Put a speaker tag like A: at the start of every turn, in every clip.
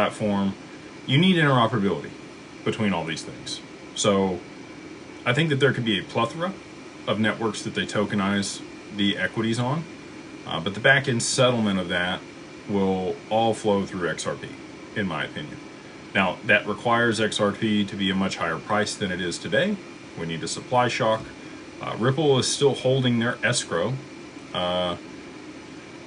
A: platform, you need interoperability between all these things. So I think that there could be a plethora of networks that they tokenize the equities on, but the back-end settlement of that will all flow through XRP, in my opinion. Now, that requires XRP to be a much higher price than it is today. We need a supply shock. Ripple is still holding their escrow.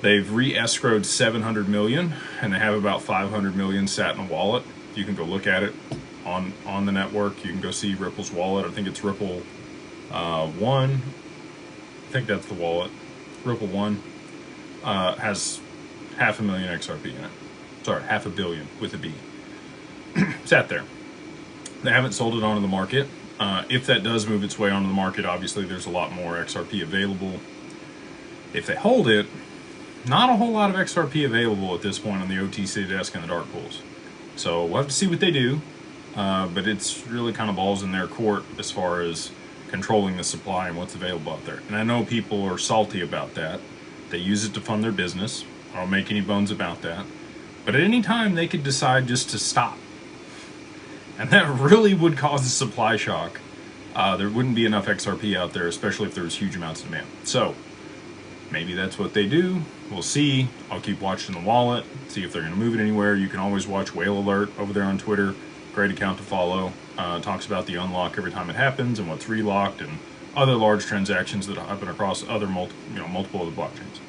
A: They've re-escrowed 700 million, and they have about 500 million sat in a wallet. You can go look at it on the network. You can go see Ripple's wallet. I think it's Ripple One. I think that's the wallet. Ripple One has 500,000 XRP in it. Sorry, 500 million with a B. Sat there. They haven't sold it onto the market. If that does move its way onto the market, obviously there's a lot more XRP available. If they hold it, not a whole lot of XRP available at this point on the OTC desk and the dark pools. So we'll have to see what they do, but it's really kind of balls in their court as far as controlling the supply and what's available out there. And I know people are salty about that. They use it to fund their business. I don't make any bones about that. But at any time, they could decide just to stop. And that really would cause a supply shock. There wouldn't be enough XRP out there, especially if there was huge amounts of demand. So maybe that's what they do. We'll see. I'll keep watching the wallet, see if they're going to move it anywhere. You can always watch Whale Alert over there on Twitter. Great account to follow. Talks about the unlock every time it happens and what's relocked and other large transactions that happen across other multiple other blockchains.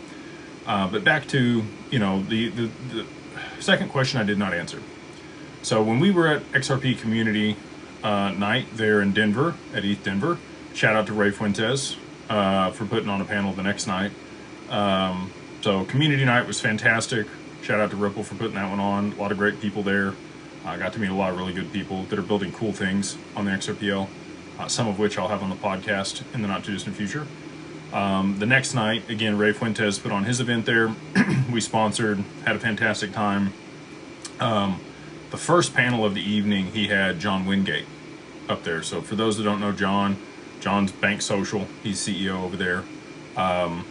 A: But back to the second question I did not answer. So when we were at XRP Community Night there in Denver, at ETH Denver, shout out to Ray Fuentes for putting on a panel the next night. So Community Night was fantastic. Shout out to Ripple for putting that one on. A lot of great people there. I got to meet a lot of really good people that are building cool things on the XRPL, some of which I'll have on the podcast in the not too distant future. The next night, again, Ray Fuentes put on his event there. We sponsored, had a fantastic time. The first panel of the evening, he had John Wingate up there. So for those that don't know John's Bank Social. He's CEO over there.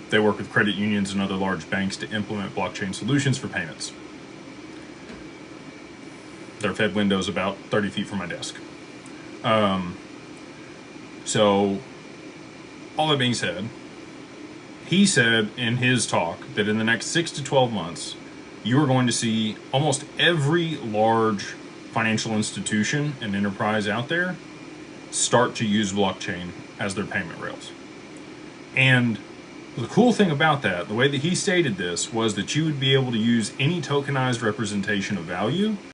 A: They work with credit unions and other large banks to implement blockchain solutions for payments. Their Fed window is about 30 feet from my desk. So all that being said, he said in his talk that in the next 6 to 12 months, you are going to see almost every large financial institution and enterprise out there start to use blockchain as their payment rails. And the cool thing about that, the way that he stated this, was that you would be able to use any tokenized representation of value